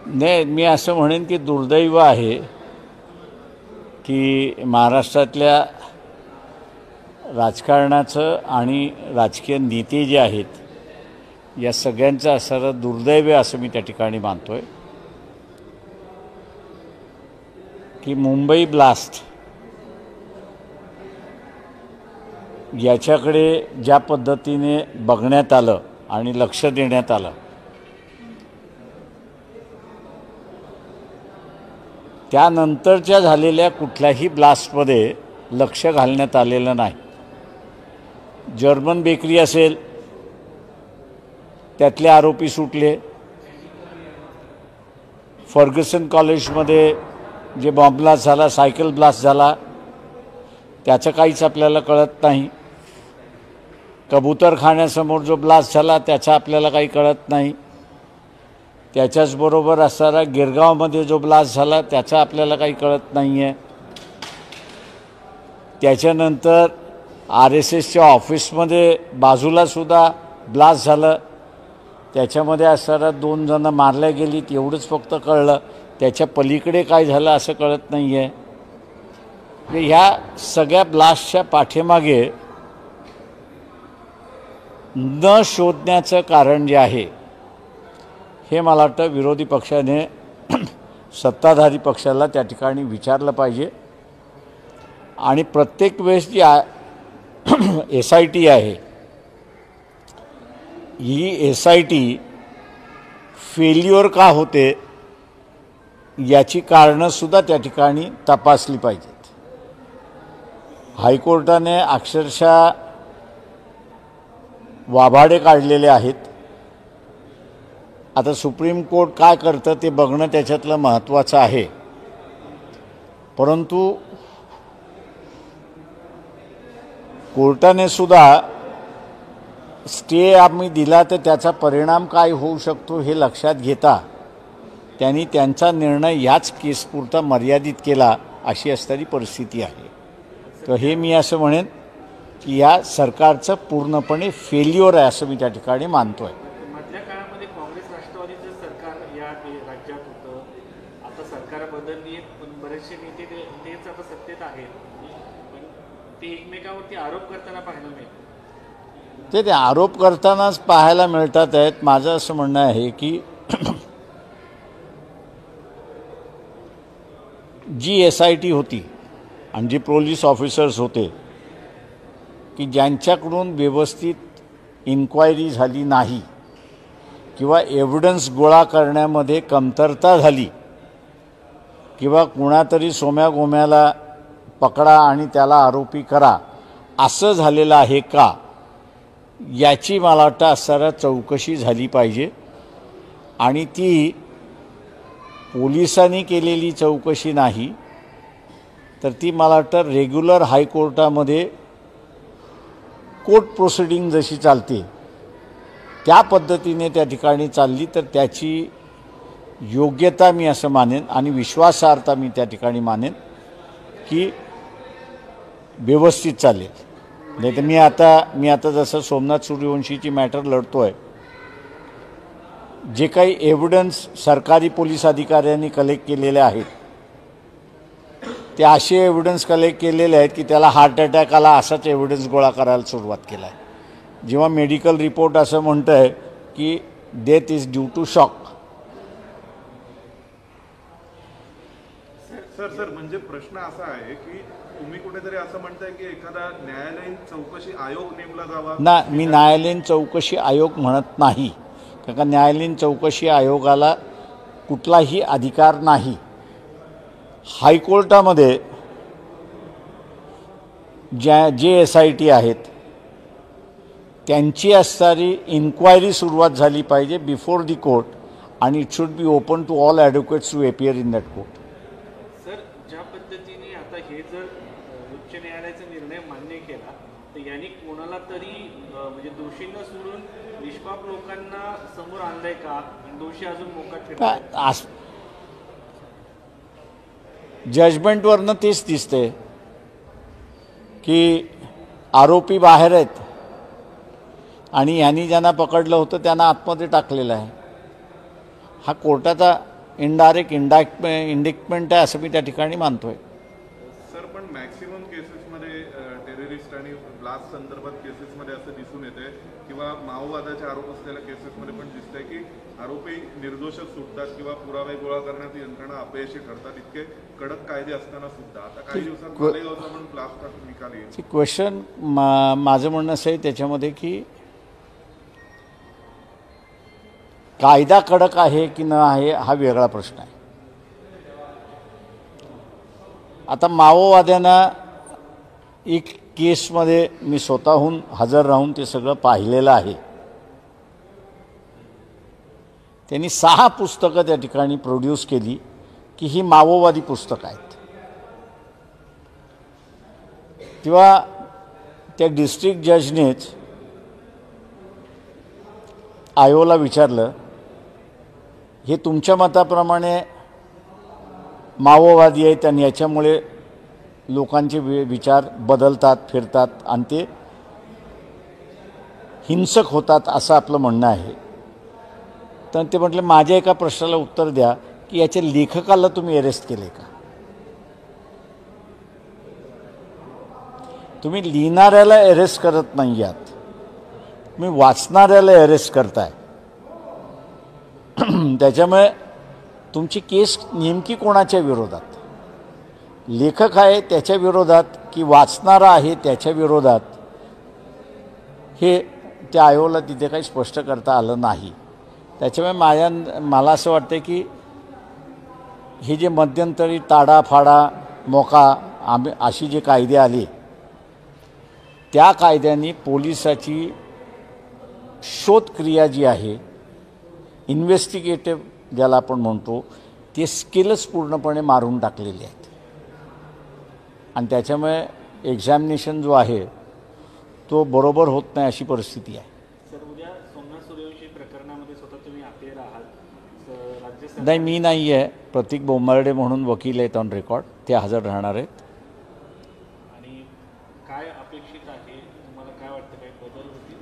नाही, मी असं म्हणेन की दुर्दैव आहे की महाराष्ट्रातल्या राजकारणाचं आणि राजकीय नेते जे आहेत या सगळ्यांचं असणारं दुर्दैव आहे असं मी त्या ठिकाणी मानतोय की मुंबई ब्लास्ट याच्याकडे ज्या पद्धतीने बघण्यात आलं आणि लक्ष देण्यात आलं त्यानंतरच्या झालेल्या कुठल्याही ब्लास्टमध्ये लक्ष घालण्यात आलेलं नाही. जर्मन बेकरी असेल त्यातले आरोपी सुटले. फर्ग्युसन कॉलेजमध्ये जे बॉम्ब ब्लास्ट झाला, सायकल ब्लास्ट झाला, त्याचं काहीच आपल्याला कळत नाही. कबूतरखान्यासमोर जो ब्लास्ट झाला त्याचा आपल्याला काही कळत नाही. त्याच्याचबरोबर असणारा गिरगावमध्ये जो ब्लास्ट झाला त्याचा आपल्याला काही कळत नाही आहे. त्याच्यानंतर RSSच्या ऑफिसमध्ये बाजूलासुद्धा ब्लास्ट झालं, त्याच्यामध्ये असणारा 2 जण मारल्या गेलीत एवढंच फक्त कळलं. त्याच्या पलीकडे काय झालं असं कळत नाही आहे. म्हणजे ह्या सगळ्या ब्लास्टच्या पाठीमागे न शोधण्याचं कारण जे आहे हे मला वाटतं विरोधी पक्षाने सत्ताधारी पक्षाला त्या ठिकाणी विचारलं पाहिजे. आणि प्रत्येक वेळेस जी SIT आहे ही SIT फेल्युअर का होते याची कारणंसुद्धा त्या ठिकाणी तपासली पाहिजेत. हायकोर्टाने अक्षरशः वाभाडे काढलेले आहेत. आता सुप्रीम कोर्ट काय करतं ते बघणं त्याच्यातलं महत्त्वाचं आहे. परंतु कोर्टाने सुद्धा स्टे आम्ही दिला तर त्याचा परिणाम काय होऊ शकतो हे लक्षात घेता त्यांनी त्यांचा निर्णय याच केसपुरता मर्यादित केला अशी असणारी परिस्थिती आहे. तर हे मी असं म्हणेन की या सरकारचं पूर्णपणे फेल्युअर आहे असं मी त्या ठिकाणी मानतो आहे. मधल्या काळामध्ये काँग्रेस राष्ट्रवादीचं सरकार या राज्यात होतं. आता सरकार बदलली आहे पण बरेचसे नेते तेच आता सत्तेत आहेत. पण ते एकमेकावरती आरोप करताना पाहायला मिळतं. ते आरोप करतानाच पाहायला मिळतात आहेत. माझं असं म्हणणं आहे की जी SIT होती आणि जी पोलीस ऑफिसर्स होते की ज्यांच्याकडून व्यवस्थित इन्क्वायरी झाली नाही किंवा एव्हिडन्स गोळा करण्यामध्ये कमतरता झाली किंवा कुणातरी सोम्यागोम्याला पकडा आणि त्याला आरोपी करा असं झालेलं आहे का याची मला वाटतं असणारा चौकशी झाली पाहिजे. आणि ती पोलिसांनी केलेली चौकशी नाही तर ती मला वाटतं रेग्युलर हायकोर्टामध्ये कोर्ट प्रोसिडिंग जशी चालते त्या पद्धतीने त्या ठिकाणी चालली तर त्याची योग्यता मी असं मानेन आणि विश्वासार्हता मी त्या ठिकाणी मानेन की व्यवस्थित चालेल. नाही तर मी आता जसं सोमनाथ सूर्यवंशीची मॅटर लढतो आहे, जे काही एव्हिडन्स सरकारी पोलीस अधिकाऱ्यांनी कलेक्ट केलेले आहेत ते असे एव्हिडन्स कलेक्ट केलेले आहेत की त्याला हार्ट अटॅक आला असाच एव्हिडन्स गोळा करायला सुरुवात केला आहे. जेव्हा मेडिकल रिपोर्ट असं म्हणतं आहे की death is due to shock. Sir म्हणजे प्रश्न असा आहे की तुम्ही कुठेतरी असं म्हणताय की एखादा न्यायालयीन चौकशी आयोग नेमला जावा. ना, मी न्यायालयीन चौकशी आयोग म्हणत नाही. कारण न्यायालयीन चौकशी आयोगाला कुठलाही अधिकार नाही. हायकोर्टामध्ये जे SIT आहेत त्यांची असणारी इन्क्वायरी सुरुवात झाली पाहिजे बिफोर दी कोर्ट आणि it should be open to all advocates to appear in that court. Sir, ज्या पद्धतीने आता हे जर उच्च न्यायालयाचा निर्णय मान्य केला तर यांनी कोणाला तरी म्हणजे दोषींना सोडून निष्पाप लोकांना समोर आणलंय का? दोषी अजून मोकाट ठरतात. जजमेंटवरनं तेच दिसते की आरोपी बाहेर आहेत आणि यांनी ज्यांना पकडलं होतं त्यांना आतमध्ये टाकलेलं आहे. हा कोर्टाचा इनडायरेक्ट इंडिक्टमेंट आहे असं मी त्या ठिकाणी मानतोय. सर, पण मॅक्सिमम केसेसमध्ये टेररिस्ट आणि ब्लास्ट संदर्भात केसेसमध्ये असं दिसून येते किंवा माओवादाचे आरोप असलेल्या केसेसमध्ये पण दिसतंय की आरोपी निर्दोषच सुटतात किंवा पुरावे गोळा करण्यात यंत्रणा अपयशी ठरतात. इतके कडक कायदे असताना सुद्धा आता काही दिवसात मालेगावचा पण ब्लास्टचा निकाल येईल. क्वेश्चन माझं म्हणणं असं आहे त्याच्यामध्ये की कायदा कडक आहे की न आहे हा वेगळा प्रश्न आहे. आता माओवाद्यांना एक केसमध्ये मी स्वतःहून हजर राहून ते सगळं पाहिलेलं आहे. त्यांनी 6 पुस्तकं त्या ठिकाणी प्रोड्यूस केली की ही माओवादी पुस्तकं आहेत. तेव्हा त्या डिस्ट्रिक्ट जजनेच आयोला विचारलं हे तुमच्या मताप्रमाणे माओवादी आहेत आणि याच्यामुळे लोकांचे विचार बदलतात फिरतात आणि ते हिंसक होतात असं आपलं म्हणणं आहे. तर ते म्हटले माझ्या एका प्रश्नाला उत्तर द्या की याच्या लेखकाला तुम्ही अरेस्ट केले का? तुम्ही लिहिणाऱ्याला अरेस्ट करत नाही आहात, तुम्ही वाचणाऱ्याला अरेस्ट करताय. त्याच्यामुळे तुमची केस नेमकी कोणाच्या विरोधात? लेखक आहे त्याच्या विरोधात की वाचणारा आहे त्याच्या विरोधात? हे त्या आयोगाला तिथे काही स्पष्ट करता आलं नाही. त्याच्यामुळे मला असं वाटतं की हे जे मध्यंतरी ताडाफाडा मोका अशी जे कायदे आले त्या कायद्यांनी पोलिसाची शोधक्रिया जी आहे इन्व्हेस्टिगेटिव्ह ज्याला आपण म्हणतो ते स्किलच पूर्णपणे मारून टाकलेले आहेत. आणि त्याच्यामुळे एक्झामिनेशन जो आहे तो बरोबर होत नाही अशी परिस्थिती आहे. सर, उद्या सोमनाथ सूर्यवंशी प्रकरणामध्ये स्वतः तुम्ही अपेर आहात. राज्य सरकार नाही, मी नाही आहे. प्रतीक बोंबार्डे म्हणून वकील आहेत ऑन रेकॉर्ड, ते हजर राहणार आहेत. आणि काय अपेक्षित आहे तुम्हाला, काय वाटतं, काही बदल होतील?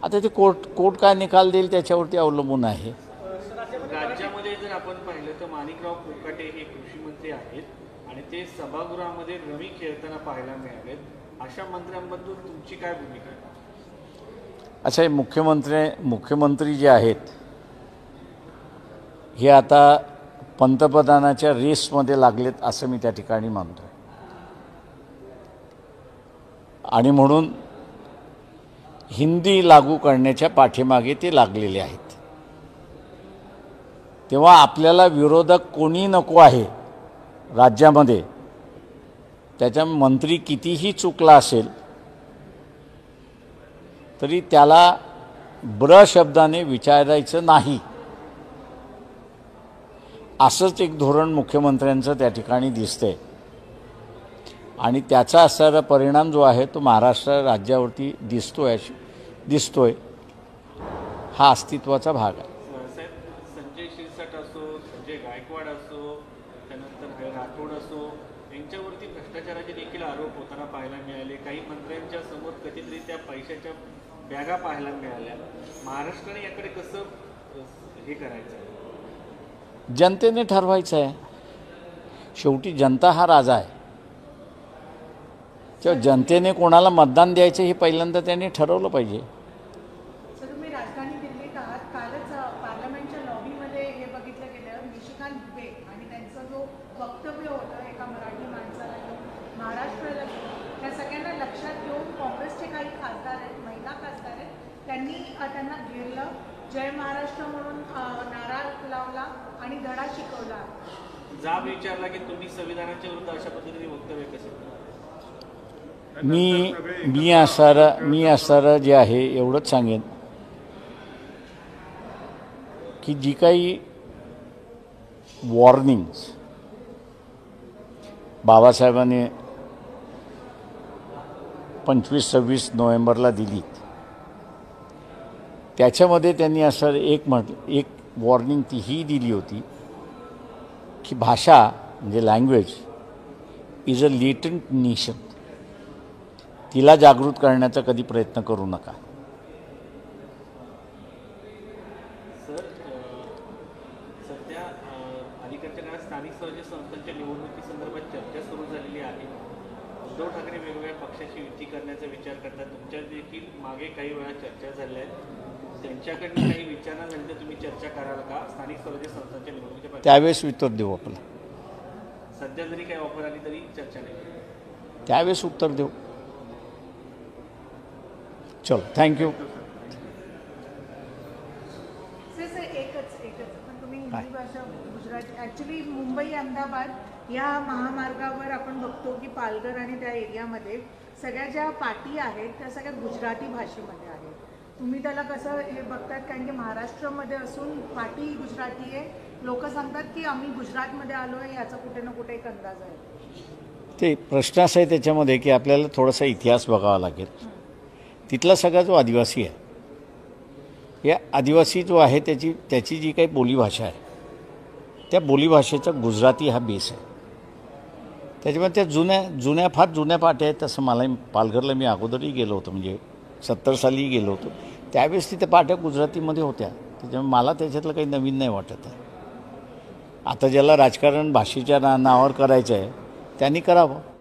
आता ते कोर्ट काय निकाल देईल त्याच्यावरती अवलंबून आहे. राज्यामध्ये जर आपण पाहिलं तर माणिकराव कोकाटे हे कृषी मंत्री आहेत आणि ते सभागृहामध्ये रवी खेळताना पाहायला मिळालेत. अशा मंत्र्यांबद्दल तुमची काय भूमिका आहे? अच्छा, मुख्यमंत्री जे आहेत हे आता पंतप्रधानाच्या रेसमध्ये लागलेत असं मी त्या ठिकाणी मानतो. आणि म्हणून हिंदी लागू करण्याच्या पाठीमागे ते लागलेले आहेत. तेव्हा आपल्याला विरोधक कोणी नको आहे राज्यामध्ये. त्याच्या मंत्री कितीही चुकला असेल तरी त्याला शब्दाने विचारायचं नाही असंच एक धोरण मुख्यमंत्र्यांचं त्या ठिकाणी दिसतंय. आणि त्याचा असणारा परिणाम जो आहे तो महाराष्ट्र राज्यावरती दिसतोय. हा अस्तित्वाचा भाग आहे. साहेब, संजय शिरसाट असो, संजय गायकवाड असो, त्यानंतर राठोड असो, यांच्यावरती भ्रष्टाचाराचे देखील आरोप होताना पाहायला मिळाले. काही मंत्र्यांच्या समोर कथितरित्या पैशाच्या बॅगा पाहायला मिळाल्या. महाराष्ट्राने याकडे कसं हे करायचं? जनतेने ठरवायचं आहे. शेवटी जनता हा राजा आहे. किंवा जनतेने कोणाला मतदान द्यायचं हे पहिल्यांदा त्यांनी ठरवलं पाहिजे. सर, तुम्ही राजधानी दिल्लीत आहात. कालच पार्लमेंटच्या लॉबीमध्ये हे बघितलं गेलं, निशिकांत दुबे आणि त्यांचं जो वक्तव्य होतं एका मराठी माणसाला घेऊन, महाराष्ट्राला घेऊन, त्या सगळ्यांना लक्षात घेऊन काँग्रेसचे काही खासदार आहेत, महिला खासदार आहेत, त्यांनी त्यांना घेरलं, जय महाराष्ट्र म्हणून नारा लावला आणि धडा शिकवला. जाब विचारला की तुम्ही संविधानाच्या विरुद्ध अशा पद्धतीने वक्तव्य कसे? मी असणारं जे आहे एवढंच सांगेन की जी काही वॉर्निंग्स बाबासाहेबांनी 25-26 नोव्हेंबरला दिली त्याच्यामध्ये त्यांनी असं एक वॉर्निंग ती ही दिली होती की भाषा म्हणजे लँग्वेज इज अ लेटंट नेशन. तिला जागृत करण्याचा कधी प्रयत्न करू नका. सर, सध्या आहे. उद्धव ठाकरे वेगवेगळ्या पक्षाची युती करण्याचा विचार करतात. तुमच्या देखील मागे काही वेळा चर्चा झाल्या आहेत. त्यांच्याकडनं काही विचारल्यानंतर तुम्ही चर्चा कराल का स्थानिक स्वराज्य संस्थांच्या निवडणुकीच्या पार्श्वभूमीवर? त्यावेळेस उत्तर देऊ आपण. सध्या जरी काही ऑफर आली तरी चर्चा नाही. त्यावेळेस उत्तर देऊ. चलो, थँक्यू. सर एकच पण तुम्ही हिंदी भाषा गुजराती ॲक्च्युली मुंबई अहमदाबाद या महामार्गावर आपण बघतो की पालघर आणि त्या एरियामध्ये सगळ्या ज्या पाटी आहेत त्या सगळ्या गुजराती भाषेमध्ये आहेत. तुम्ही त्याला कसं हे बघतात, कारण की महाराष्ट्रामध्ये असून पाटी गुजराती आहे, लोक सांगतात की आम्ही गुजरातमध्ये आलो आहे, याचा कुठे ना कुठे एक अंदाज आहे. ते प्रश्न असा आहे त्याच्यामध्ये की आपल्याला थोडासा इतिहास बघावा लागेल. तिथला सगळा जो आदिवासी आहे, या आदिवासी जो आहे त्याची जी काही बोलीभाषा आहे त्या बोलीभाषेचा गुजराती हा बेस आहे. त्याच्यामुळे त्या जुन्या फार जुन्या पाट्या आहेत. तसं मला पालघरला मी अगोदरही गेलो होतो, म्हणजे 70 सालीही गेलो होतो. त्यावेळेस तिथे पाट्या गुजरातीमध्ये होत्या. त्याच्यामुळे मला त्याच्यातलं काही नवीन नाही वाटत आहे. आता ज्याला राजकारण भाषेच्या नावावर करायचं आहे त्यांनी करावं.